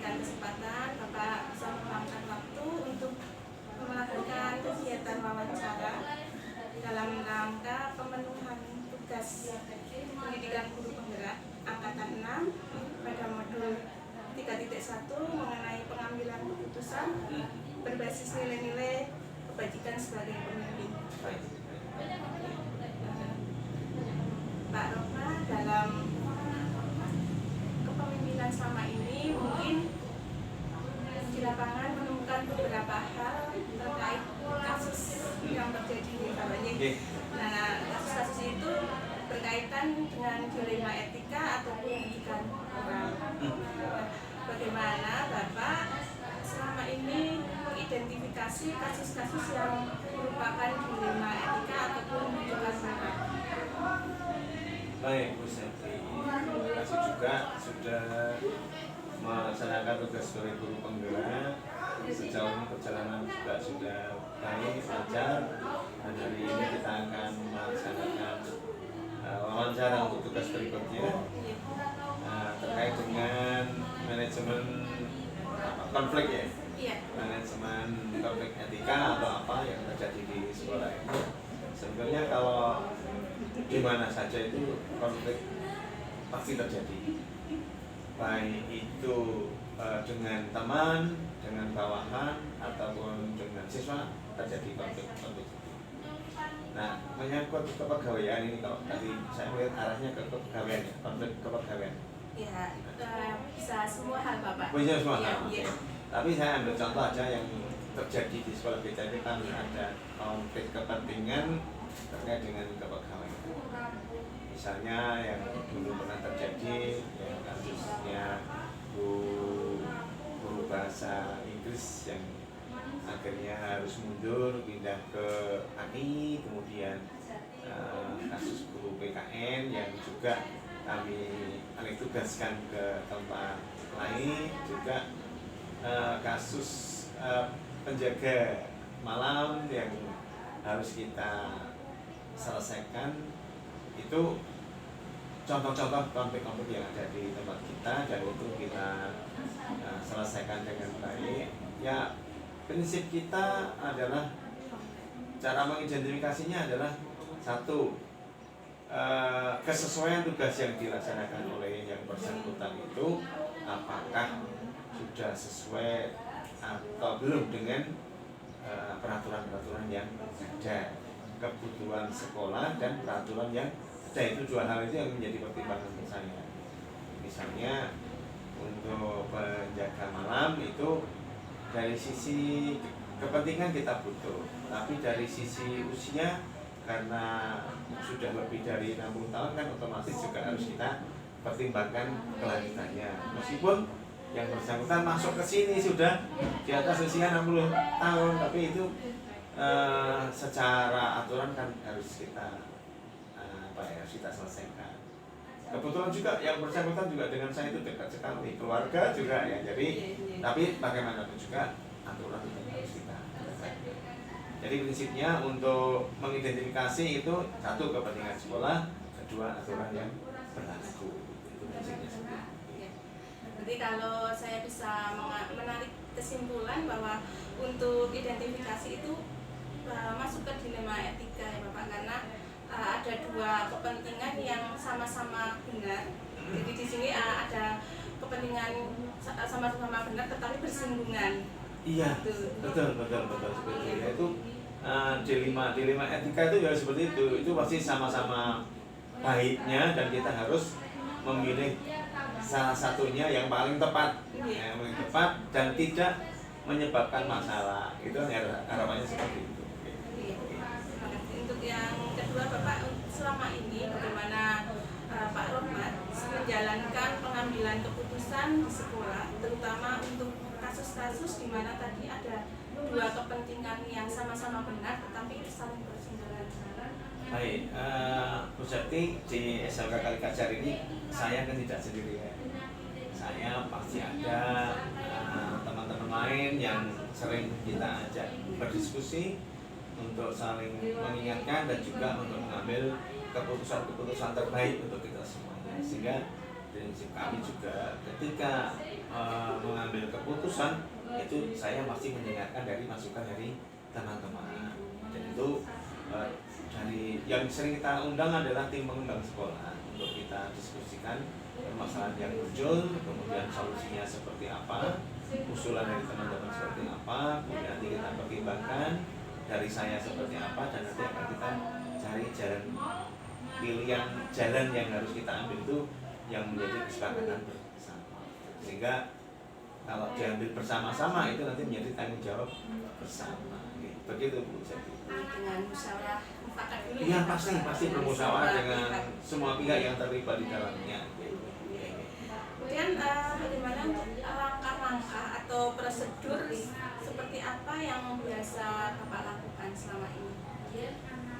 memberikan kesempatan Bapak bisa meluangkan waktu untuk melakukan kegiatan wawancara dalam rangka pemenuhan tugas pendidikan guru penggerak angkatan 6 pada modul 3.1 mengenai pengambilan keputusan berbasis nilai-nilai kebajikan sebagai pemimpin. Pak Roma, dalam kepemimpinan selama ini mungkin di lapangan menemukan beberapa hal terkait kasus yang terjadi di Bawanya. Nah, kasus-kasus itu berkaitan dengan dilema etika ataupun pendidikan moral. Bagaimana Bapak selama ini mengidentifikasi kasus-kasus yang merupakan dilema etika ataupun pendidikan moral? Baik, Bu Septi, terima kasih juga sudah melaksanakan tugas sebagai guru penggerak. Sejauh ini perjalanan juga sudah baik, lancar, dan hari ini kita akan melaksanakan wawancara untuk tugas berikutnya terkait dengan manajemen konflik ya, manajemen konflik etika atau apa yang terjadi di sekolah ini. Sebenarnya kalau di mana saja itu konflik pasti terjadi, baik itu dengan teman, dengan bawahan, ataupun dengan siswa terjadi konflik. Nah, menyangkut kepegawaian ini, kalau tadi saya melihat arahnya ke kepegawaian, konflik kepegawaian. Ya, bisa semua hal Bapak. Bisa semua hal. Ya. Tapi saya ambil contoh aja yang terjadi di sekolah kita ini, kan ada konflik kepentingan terkait dengan kepegawaian. Misalnya yang dulu pernah terjadi, yang kasusnya guru bahasa Inggris yang akhirnya harus mundur pindah ke ANI, kemudian kasus guru PKN yang juga kami alih tugaskan ke tempat lain, juga kasus penjaga malam yang harus kita selesaikan. Itu contoh-contoh konflik-konflik yang ada di tempat kita, dan itu kita selesaikan dengan baik. Ya, prinsip kita adalah, cara mengidentifikasinya adalah satu, kesesuaian tugas yang dilaksanakan oleh yang bersangkutan itu apakah sudah sesuai atau belum dengan peraturan-peraturan yang ada, kebutuhan sekolah dan peraturan yang ada. Itu dua hal itu yang menjadi pertimbangan untuk saya. Misalnya untuk penjaga malam itu dari sisi kepentingan kita butuh, tapi dari sisi usia, karena sudah lebih dari 60 tahun kan otomatis juga harus kita pertimbangkan kelanjutannya. Meskipun yang bersangkutan masuk ke sini sudah di atas usia 60 tahun, tapi itu secara aturan kan harus kita harus kita selesaikan. Kebetulan juga yang bersangkutan juga dengan saya itu dekat sekali, keluarga juga ya. Jadi tapi bagaimanapun juga aturan itu harus kita selesaikan. Jadi prinsipnya untuk mengidentifikasi itu satu, kepentingan sekolah, kedua aturan yang berlaku. Itu prinsipnya sendiri. Jadi kalau saya bisa menarik kesimpulan bahwa untuk identifikasi itu masuk ke dilema etika ya Bapak, karena ada dua kepentingan yang sama-sama benar. Jadi di sini ada kepentingan sama-sama benar tetapi bersinggungan. Iya, betul seperti itu. Dilema etika itu ya seperti itu. Itu pasti sama-sama baiknya, dan kita harus memilih salah satunya yang paling tepat, yang paling tepat dan tidak menyebabkan masalah. Itu harapannya seperti itu. Untuk yang kedua Bapak, selama ini bagaimana Pak Rohmat menjalankan pengambilan keputusan di sekolah, terutama untuk kasus-kasus di mana tadi ada dua kepentingan yang sama-sama benar tetapi saling bersinggungan. Baik, Bu Septi, di SMK Kalikajar ini saya kan tidak sendirian. Saya pasti ada teman-teman lain yang sering kita ajak berdiskusi untuk saling mengingatkan dan juga untuk mengambil keputusan-keputusan terbaik untuk kita semuanya. Sehingga prinsip kami juga ketika mengambil keputusan itu saya masih mendengarkan dari masukan dari teman-teman. Dan itu dari yang sering kita undang adalah tim pengembang sekolah untuk kita diskusikan permasalahan yang muncul, kemudian solusinya seperti apa, usulan dari teman-teman seperti apa, kemudian nanti kita pertimbangkan dari saya seperti apa, dan nanti akan kita cari jalan pilihan jalan yang harus kita ambil itu yang menjadi kesepakatan bersama. Sehingga kalau diambil bersama-sama itu nanti menjadi tanggung jawab bersama. Begitu Bu Jati. Dengan musyawarah mufakat dulu. Iya pasti bermusyawarah dengan semua pihak yang terlibat di dalamnya. Kemudian bagaimana untuk langkah-langkah atau prosedur seperti apa yang biasa Bapak lakukan selama ini?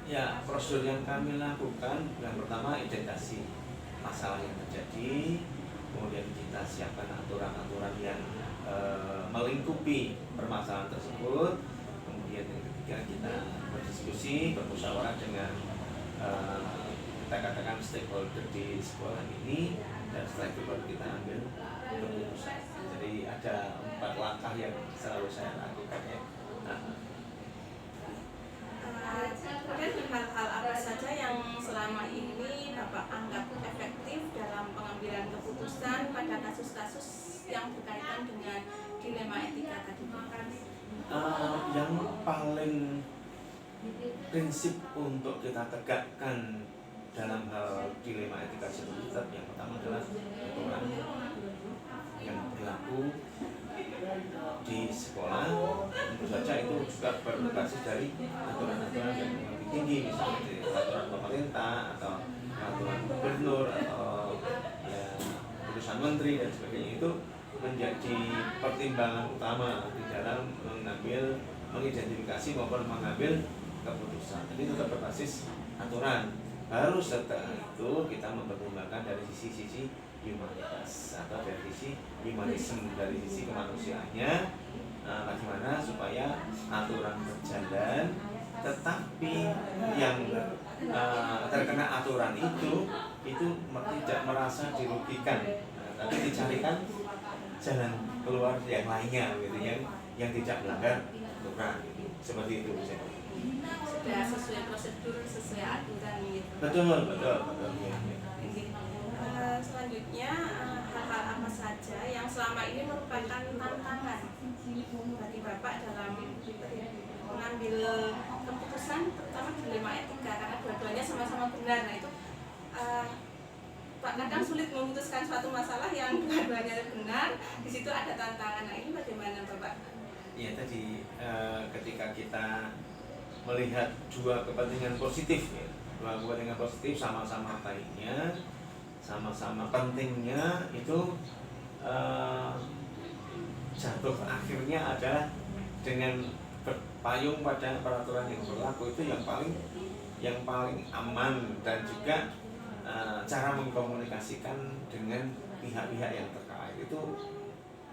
Ya, prosedur yang kami lakukan yang pertama identifikasi masalah yang terjadi, kemudian kita siapkan aturan-aturan yang melingkupi permasalahan tersebut, kemudian yang ketiga kita berdiskusi, bermusyawarah dengan kita katakan stakeholder di sekolah ini, dan setelah itu baru kita ambil keputusan. Jadi ada 4 langkah yang selalu saya lakukan ya. Kemudian hal-hal apa saja yang selama ini Bapak anggap efektif dalam pengambilan keputusan pada kasus-kasus yang berkaitan dengan dilema etika tadi? Yang paling prinsip untuk kita tegakkan dalam hal dilema etika seperti itu, yang pertama adalah aturan yang berlaku di sekolah. Tentu saja itu juga berbasis dari aturan-aturan yang lebih tinggi, misalnya dari aturan pemerintah atau aturan gubernur atau ya keputusan menteri dan sebagainya. Itu menjadi pertimbangan utama di dalam mengidentifikasi maupun mengambil keputusan. Jadi tetap berbasis aturan. Baru setelah itu kita mempertimbangkan dari sisi humanitas atau dari sisi humanisme, dari sisi kemanusiaannya, bagaimana supaya aturan berjalan, tetapi yang terkena aturan itu tidak merasa dirugikan, tapi dicarikan jalan keluar yang lainnya, gitu, yang tidak melanggar aturan, gitu. Seperti itu misalnya. Sudah sesuai prosedur, sesuai aturan gitu. Betul. Selanjutnya hal-hal apa saja yang selama ini merupakan tantangan bagi Bapak dalam mengambil keputusan, terutama dilema etika, karena dua-duanya sama-sama benar. Nah itu Pak kadang sulit memutuskan suatu masalah yang dua-duanya benar, di situ ada tantangan. Nah ini bagaimana Bapak? Ya tadi ketika kita melihat dua kepentingan positif ya, dua kepentingan positif sama-sama baiknya, sama-sama pentingnya, itu jatuh akhirnya adalah dengan berpayung pada peraturan yang berlaku. Itu yang paling aman, dan juga cara mengkomunikasikan dengan pihak-pihak yang terkait itu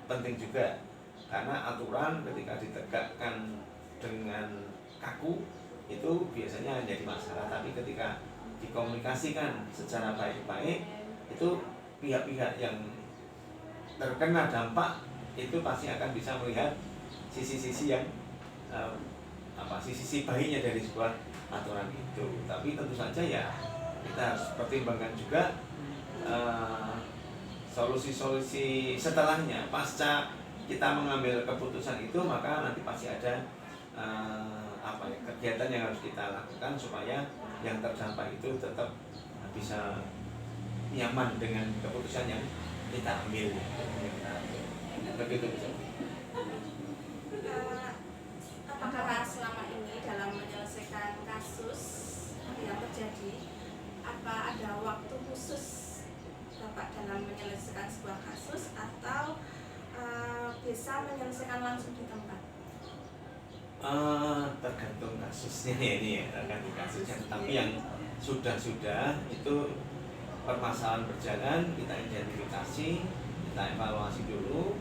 penting juga, karena aturan ketika ditegakkan dengan kaku itu biasanya jadi masalah, tapi ketika dikomunikasikan secara baik-baik itu pihak-pihak yang terkena dampak itu pasti akan bisa melihat sisi-sisi yang sisi baiknya dari sebuah aturan itu. Tapi tentu saja ya kita harus pertimbangkan juga solusi-solusi setelahnya. Pasca kita mengambil keputusan itu, maka nanti pasti ada kegiatan yang harus kita lakukan supaya yang terdampak itu tetap bisa nyaman dengan keputusan yang kita ambil. Begitu bisa. Apakah selama ini dalam menyelesaikan kasus yang terjadi, apa ada waktu khusus Bapak dalam menyelesaikan sebuah kasus, atau bisa menyelesaikan langsung di tempat? Tergantung kasusnya ini ya, tergantung kasusnya. Tapi yang sudah itu permasalahan berjalan, kita identifikasi, kita evaluasi dulu,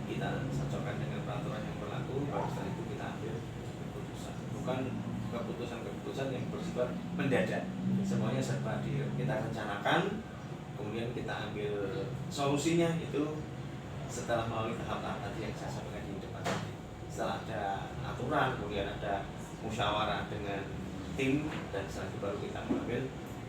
kita cocokkan dengan peraturan yang berlaku, baru setelah itu kita ambil keputusan. Bukan keputusan yang bersifat mendadak, semuanya serba kita rencanakan, kemudian kita ambil solusinya itu setelah melalui tahap-tahap tadi yang saya sampaikan di depan tadi. Setelah ada aturan, kemudian ada musyawarah dengan tim, dan setelah itu baru kita mengambil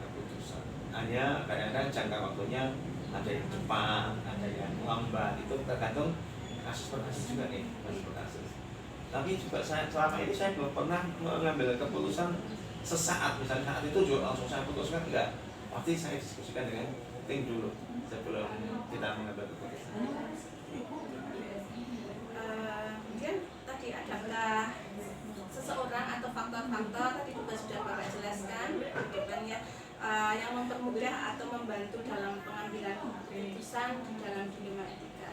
keputusan. Hanya kadang-kadang jangka waktunya ada yang cepat, ada yang lambat, itu tergantung kasus per kasus juga nih, kasus per kasus. Tapi juga selama ini saya belum pernah mengambil keputusan sesaat, misalnya saat itu juga langsung saya putuskan, enggak. Pasti saya diskusikan dengan tim dulu sebelum kita mengambil keputusan. Kemudian tadi adakah seseorang atau faktor-faktor tadi juga sudah Bapak jelaskan depannya yang mempermudah atau membantu dalam pengambilan keputusan di dalam dilema etika?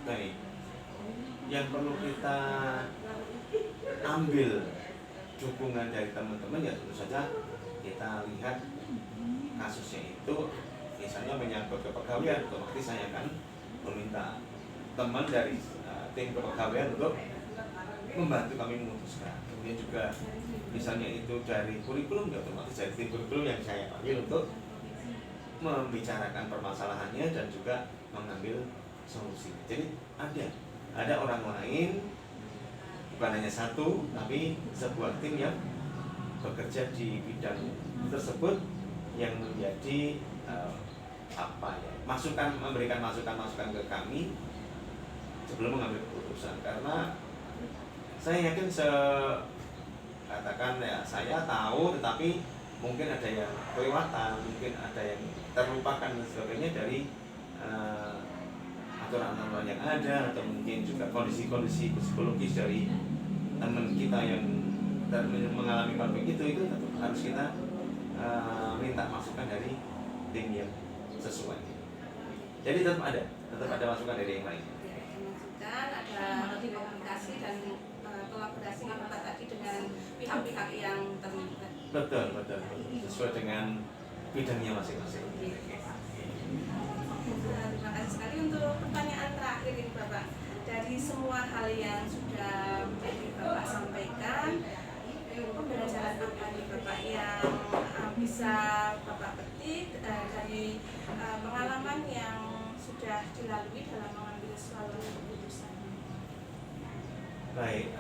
Baik. Yang perlu kita ambil dukungan dari teman-teman ya tentu saja kita lihat kasusnya itu misalnya menyangkut kepegawaian, otomatis saya akan meminta teman dari tim kepegawaian untuk membantu kami memutuskan. Kemudian juga misalnya itu dari kurikulum, ya otomatis dari tim kurikulum yang saya panggil untuk membicarakan permasalahannya dan juga mengambil solusi. Jadi ada orang lain, bukan hanya satu, tapi sebuah tim yang bekerja di bidang tersebut yang menjadi memberikan masukan-masukan ke kami sebelum mengambil keputusan. Karena saya yakin katakan ya saya tahu, tetapi mungkin ada yang kelewatan, mungkin ada yang terlupakan dan sebagainya dari aturan-aturan yang ada, atau mungkin juga kondisi-kondisi psikologis dari teman kita yang mengalami konflik itu tetap harus kita minta masukan dari tim yang sesuai. Jadi tetap ada masukan dari yang lain. Masukan, ada komunikasi dan kolaborasi yang Bapak tadi dengan pihak-pihak yang terlibat. Betul, sesuai dengan bidangnya masing-masing. Terima kasih sekali. Untuk pertanyaan terakhir ini Bapak, dari semua hal yang sudah Bapak sampaikan, pembelajaran apa nih Bapak yang bisa Bapak petik dari pengalaman yang sudah dilalui dalam mengambil suatu keputusan? Baik,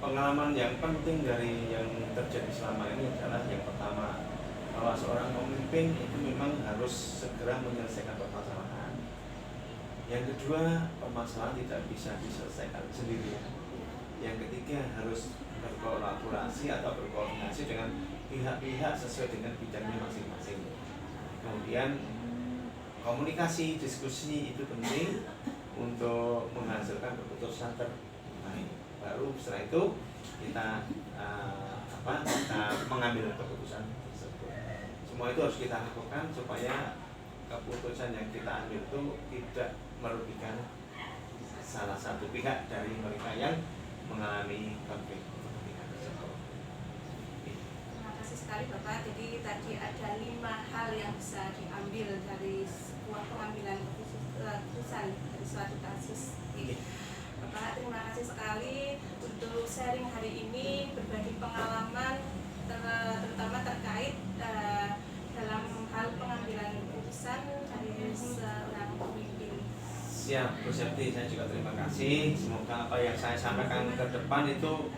pengalaman yang penting dari yang terjadi selama ini adalah yang pertama, bahwa seorang pemimpin itu memang harus segera menyelesaikan permasalahan. Yang kedua, permasalahan tidak bisa diselesaikan sendirian. Yang ketiga, harus berkolaborasi atau berkoordinasi dengan pihak-pihak sesuai dengan bidangnya masing-masing. Kemudian komunikasi, diskusi itu penting untuk menghasilkan keputusan terbaik. Baru setelah itu kita mengambil keputusan tersebut. Semua itu harus kita lakukan supaya keputusan yang kita ambil itu tidak merugikan salah satu pihak dari mereka yang mengalami konflik kepentingan tersebut. Terima kasih sekali Bapak. Jadi tadi ada 5 hal yang bisa diambil dari sebuah pengambilan keputusan dari suatu kasus. Bapak, terima kasih sekali untuk sharing hari ini, berbagi pengalaman terutama terkait dalam hal pengambilan keputusan dari seorang pemimpin. Siap, Bu Septi, saya juga terima kasih. Semoga apa yang saya sampaikan ke depan itu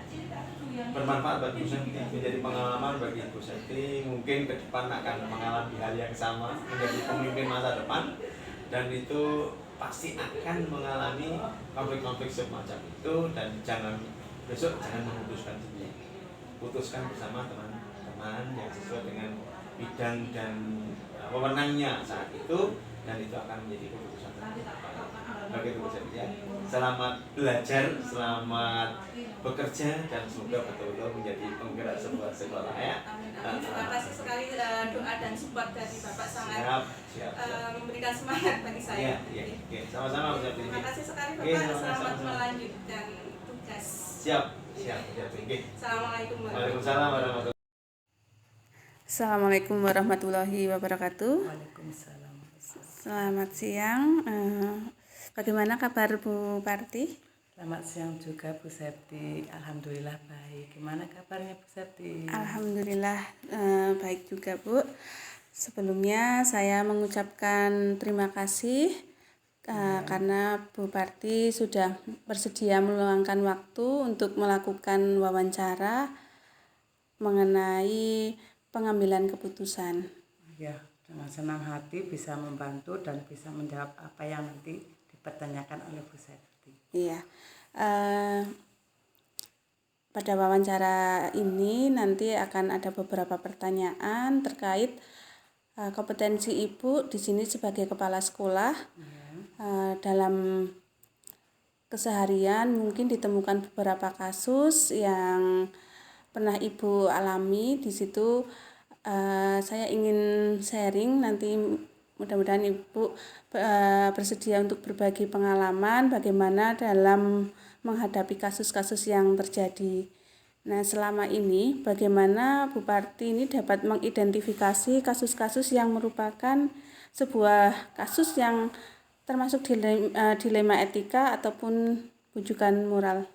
bermanfaat bagi Bu Septi, menjadi pengalaman bagi Bu Septi. Mungkin ke depan akan mengalami hal yang sama, menjadi pemimpin masa depan, dan itu pasti akan mengalami konflik-konflik semacam itu. Dan besok jangan memutuskan sendiri, putuskan bersama teman-teman yang sesuai dengan bidang dan wewenangnya saat itu, dan itu akan menjadi keputusan bagi Bu Septi. Selamat belajar, selamat bekerja, dan semoga betul-betul menjadi penggerak sebuah sekolah ya. Terima kasih sekali doa dan support dari Bapak, sangat siap. memberikan semangat bagi saya. Iya. Sama-sama Bu Septi. Terima kasih sekali Bapak, selamat melanjutkan tugas. Siap. Assalamualaikum warahmatullahi wabarakatuh. Assalamualaikum warahmatullahi wabarakatuh. Waalaikumsalam. Selamat siang. Bagaimana kabar Bu Parti? Selamat siang juga Bu Septi. Alhamdulillah baik. Gimana kabarnya Bu Septi? Alhamdulillah baik juga Bu. Sebelumnya saya mengucapkan terima kasih karena Bu Parti sudah bersedia meluangkan waktu untuk melakukan wawancara mengenai pengambilan keputusan. Ya, dengan senang hati bisa membantu dan bisa menjawab apa yang nanti dipertanyakan oleh Bu Septi. Iya. Pada wawancara ini nanti akan ada beberapa pertanyaan terkait kompetensi Ibu di sini sebagai kepala sekolah. Dalam keseharian mungkin ditemukan beberapa kasus yang pernah Ibu alami. Di situ saya ingin sharing, nanti mudah-mudahan Ibu bersedia untuk berbagi pengalaman bagaimana dalam menghadapi kasus-kasus yang terjadi. Nah, selama ini bagaimana Bu Parti ini dapat mengidentifikasi kasus-kasus yang merupakan sebuah kasus yang termasuk dilema etika ataupun rujukan moral?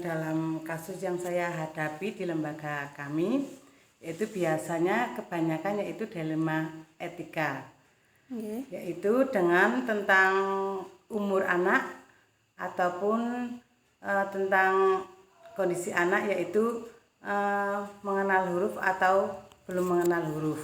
Dalam kasus yang saya hadapi di lembaga kami, itu biasanya kebanyakan yaitu dilema etika, yaitu dengan tentang umur anak ataupun tentang kondisi anak, yaitu mengenal huruf atau belum mengenal huruf.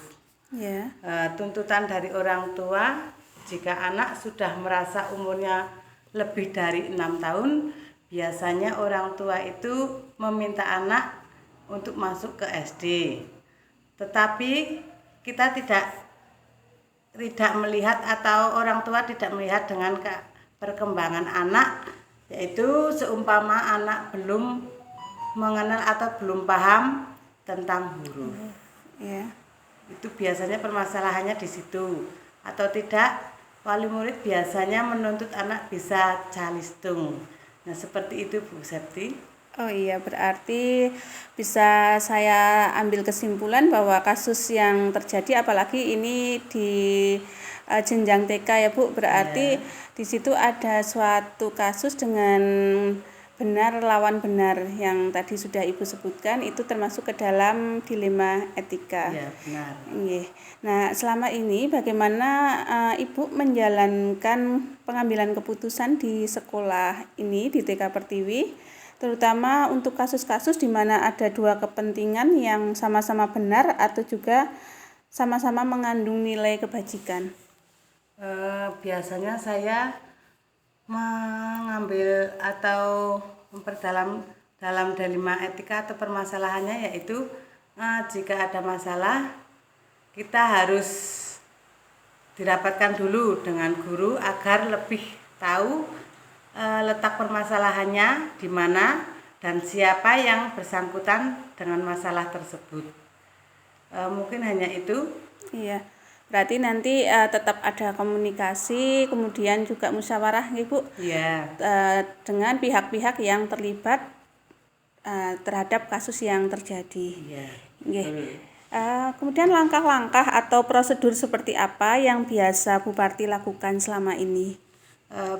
Tuntutan dari orang tua, jika anak sudah merasa umurnya lebih dari 6 tahun, biasanya orang tua itu meminta anak untuk masuk ke SD. Tetapi kita tidak melihat, atau orang tua tidak melihat dengan perkembangan anak, yaitu seumpama anak belum mengenal atau belum paham tentang huruf. Itu biasanya permasalahannya di situ. Atau tidak, wali murid biasanya menuntut anak bisa calistung. Nah, seperti itu Bu Septi. Oh iya, berarti bisa saya ambil kesimpulan bahwa kasus yang terjadi, apalagi ini di jenjang TK ya Bu, berarti di situ ada suatu kasus dengan benar lawan benar yang tadi sudah Ibu sebutkan, itu termasuk ke dalam dilema etika. Iya, benar. Nah, selama ini bagaimana Ibu menjalankan pengambilan keputusan di sekolah ini, di TK Pertiwi, terutama untuk kasus-kasus di mana ada dua kepentingan yang sama-sama benar atau juga sama-sama mengandung nilai kebajikan? Biasanya saya mengambil atau memperdalam dalam dilema etika atau permasalahannya, yaitu jika ada masalah kita harus dirapatkan dulu dengan guru agar lebih tahu letak permasalahannya di mana dan siapa yang bersangkutan dengan masalah tersebut. Mungkin hanya itu. Iya. Berarti nanti tetap ada komunikasi, kemudian juga musyawarah, Ibu, dengan pihak-pihak yang terlibat terhadap kasus yang terjadi. Kemudian langkah-langkah atau prosedur seperti apa yang biasa Bu Parti lakukan selama ini?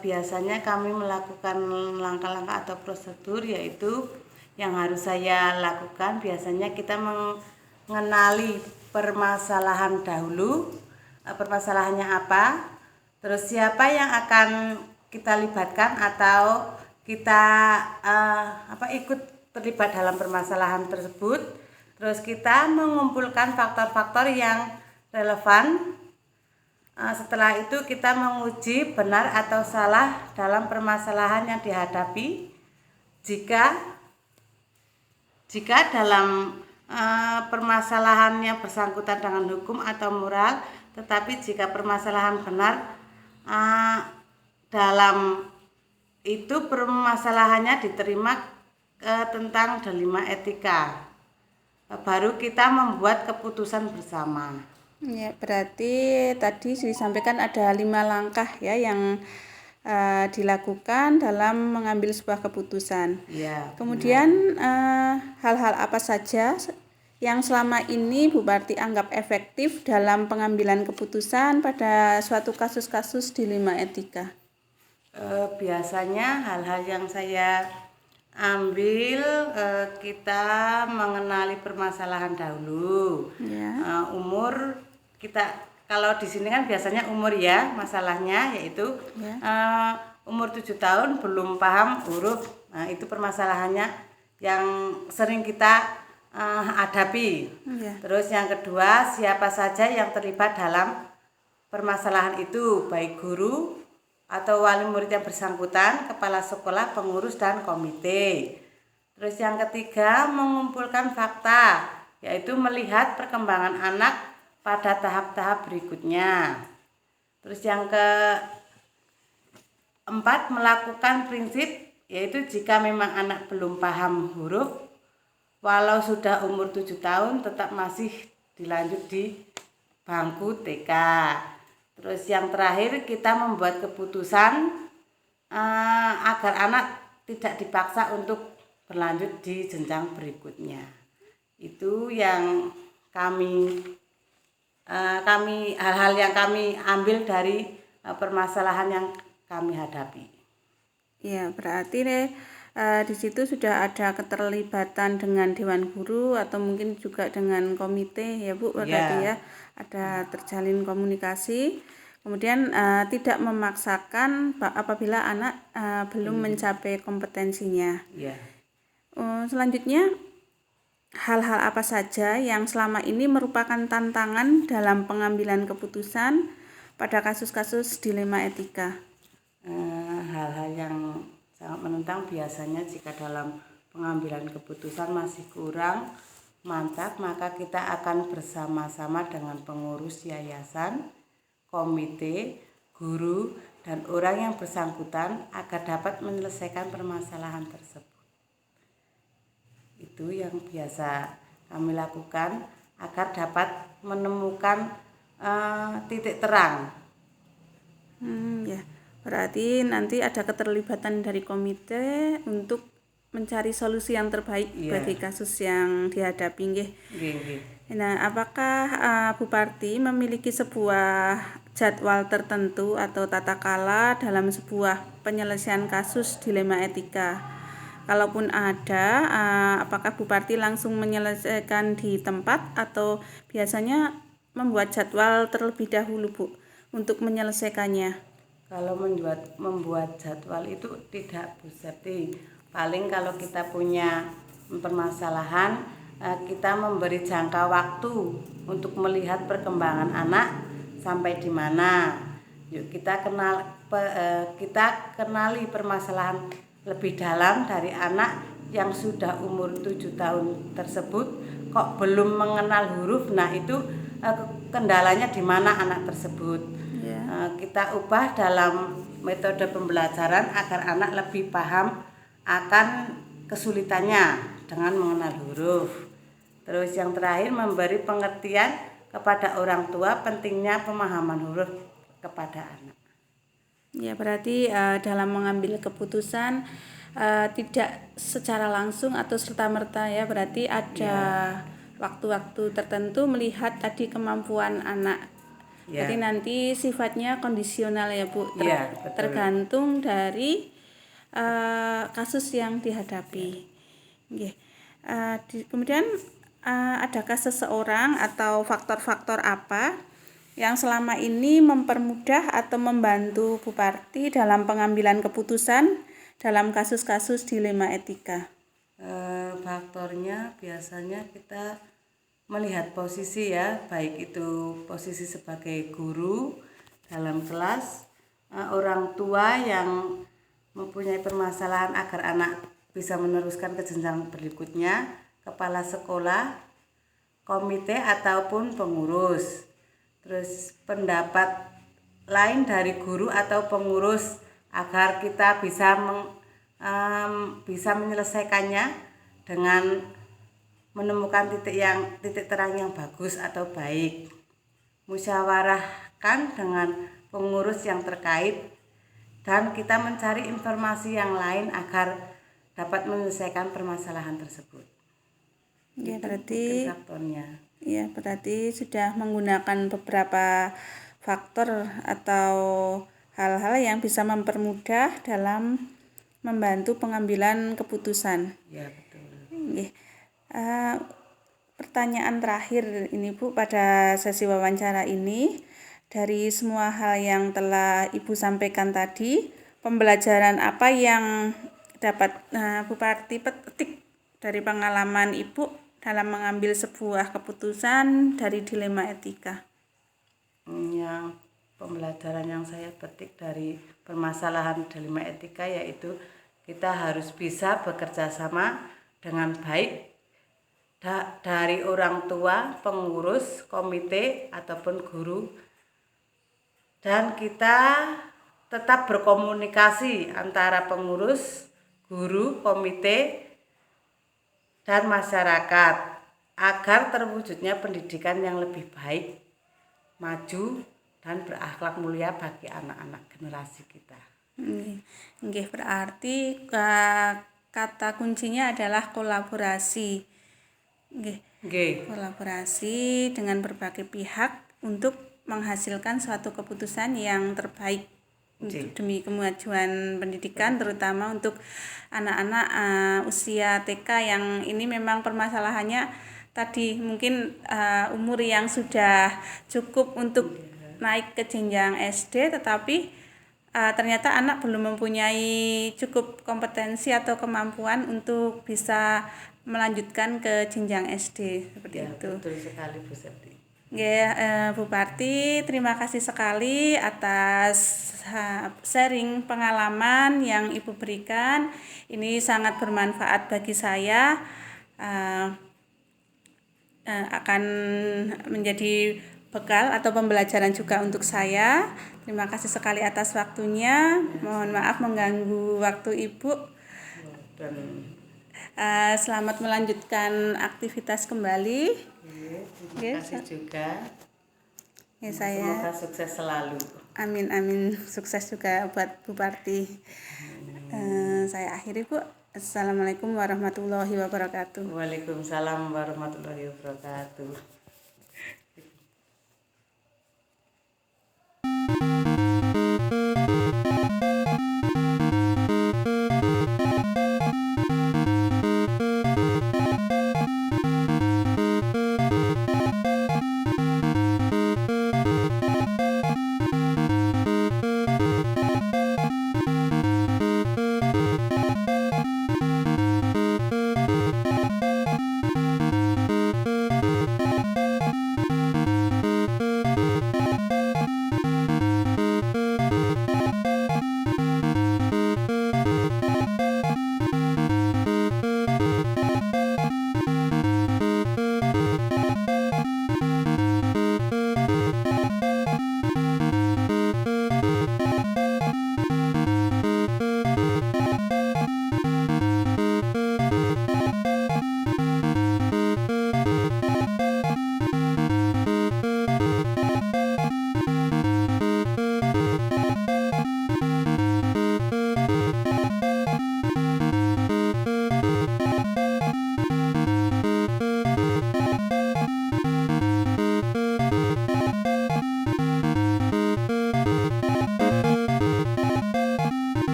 Biasanya kami melakukan langkah-langkah atau prosedur, yaitu yang harus saya lakukan biasanya kita mengenali permasalahan dahulu, permasalahannya apa, terus siapa yang akan kita libatkan atau kita ikut terlibat dalam permasalahan tersebut, terus kita mengumpulkan faktor-faktor yang relevan. Setelah itu kita menguji benar atau salah dalam permasalahan yang dihadapi. Jika dalam permasalahan yang bersangkutan dengan hukum atau moral, tetapi jika permasalahan benar, dalam itu permasalahannya diterima tentang dilema etika, baru kita membuat keputusan bersama. Ya, berarti tadi disampaikan ada 5 langkah ya yang dilakukan dalam mengambil sebuah keputusan. Kemudian hal-hal apa saja yang selama ini Bu Parti anggap efektif dalam pengambilan keputusan pada suatu kasus-kasus dilema etika? Biasanya hal-hal yang saya ambil kita mengenali permasalahan dahulu. Ya. Umur kita kalau di sini kan biasanya umur ya masalahnya, yaitu Ya. umur 7 tahun belum paham huruf. Nah, itu permasalahannya yang sering kita hadapi. Ya. Terus yang kedua, siapa saja yang terlibat dalam permasalahan itu, baik guru atau wali murid yang bersangkutan, kepala sekolah, pengurus, dan komite. Terus yang ketiga, mengumpulkan fakta, yaitu melihat perkembangan anak pada tahap-tahap berikutnya. Terus yang keempat, melakukan prinsip, yaitu jika memang anak belum paham huruf, walau sudah umur 7 tahun tetap masih dilanjut di bangku TK. Terus yang terakhir, kita membuat keputusan agar anak tidak dipaksa untuk berlanjut di jenjang berikutnya. Itu yang kami hal-hal yang kami ambil dari permasalahan yang kami hadapi. Ya, berarti di situ sudah ada keterlibatan dengan dewan guru atau mungkin juga dengan komite ya Bu, berarti ya ada terjalin komunikasi. Kemudian tidak memaksakan apabila anak belum mencapai kompetensinya. Ya. Selanjutnya, hal-hal apa saja yang selama ini merupakan tantangan dalam pengambilan keputusan pada kasus-kasus dilema etika? Hal-hal yang sangat menentang biasanya jika dalam pengambilan keputusan masih kurang mantap, maka kita akan bersama-sama dengan pengurus yayasan, komite, guru, dan orang yang bersangkutan agar dapat menyelesaikan permasalahan tersebut. Itu yang biasa kami lakukan agar dapat menemukan titik terang. Ya, berarti nanti ada keterlibatan dari komite untuk mencari solusi yang terbaik bagi kasus yang dihadapi. Nggih. Nah, apakah Bu Parti memiliki sebuah jadwal tertentu atau tata kala dalam sebuah penyelesaian kasus dilema etika? Kalaupun ada, apakah Bu Parti langsung menyelesaikan di tempat atau biasanya membuat jadwal terlebih dahulu Bu untuk menyelesaikannya? Kalau membuat jadwal itu tidak Bu Septi. Paling kalau kita punya permasalahan, kita memberi jangka waktu untuk melihat perkembangan anak sampai di mana. Yuk kita kenali permasalahan lebih dalam dari anak yang sudah umur 7 tahun tersebut kok belum mengenal huruf. Nah, itu kendalanya di mana anak tersebut. Kita ubah dalam metode pembelajaran agar anak lebih paham akan kesulitannya dengan mengenal huruf. Terus yang terakhir, memberi pengertian kepada orang tua pentingnya pemahaman huruf kepada anak. Ya, berarti dalam mengambil keputusan tidak secara langsung atau serta-merta ya, berarti ada waktu-waktu tertentu melihat tadi kemampuan anak. Jadi nanti sifatnya kondisional ya Bu, tergantung dari kasus yang dihadapi. Kemudian adakah seseorang atau faktor-faktor apa yang selama ini mempermudah atau membantu Bu Parti dalam pengambilan keputusan dalam kasus-kasus dilema etika? Faktornya biasanya kita melihat posisi ya, baik itu posisi sebagai guru dalam kelas, orang tua yang mempunyai permasalahan agar anak bisa meneruskan ke jenjang berikutnya, kepala sekolah, komite ataupun pengurus. Terus pendapat lain dari guru atau pengurus agar kita bisa menyelesaikannya dengan menemukan titik terang yang bagus atau baik. Musyawarahkan dengan pengurus yang terkait dan kita mencari informasi yang lain agar dapat menyelesaikan permasalahan tersebut. Ya, berarti faktornya. Ya, berarti sudah menggunakan beberapa faktor atau hal-hal yang bisa mempermudah dalam membantu pengambilan keputusan. Ya, betul. Nggih. Pertanyaan terakhir ini Bu, pada sesi wawancara ini, dari semua hal yang telah Ibu sampaikan tadi, pembelajaran apa yang dapat Bu Parti petik dari pengalaman Ibu dalam mengambil sebuah keputusan dari dilema etika? Yang pembelajaran yang saya petik dari permasalahan dilema etika yaitu kita harus bisa bekerja sama dengan baik dari orang tua, pengurus, komite, ataupun guru, dan kita tetap berkomunikasi antara pengurus, guru, komite, dan masyarakat agar terwujudnya pendidikan yang lebih baik, maju, dan berakhlak mulia bagi anak-anak generasi kita. Nggih, berarti kata kuncinya adalah kolaborasi. Nggih. Kolaborasi dengan berbagai pihak untuk menghasilkan suatu keputusan yang terbaik demi kemajuan pendidikan, terutama untuk anak-anak usia TK yang ini memang permasalahannya tadi mungkin umur yang sudah cukup untuk naik ke jenjang SD, tetapi ternyata anak belum mempunyai cukup kompetensi atau kemampuan untuk bisa melanjutkan ke jenjang SD seperti Ya, itu. betul sekali Bu Septi. Bu Parti, terima kasih sekali atas sharing pengalaman yang Ibu berikan. Ini sangat bermanfaat bagi saya, akan menjadi bekal atau pembelajaran juga untuk saya. Terima kasih sekali atas waktunya. Mohon maaf mengganggu waktu Ibu. Dan Selamat melanjutkan aktivitas kembali. terima kasih juga. Ya, Semoga sukses selalu. Amin, sukses juga buat Bu Parti. Saya akhiri Bu. Assalamualaikum warahmatullahi wabarakatuh. Waalaikumsalam warahmatullahi wabarakatuh.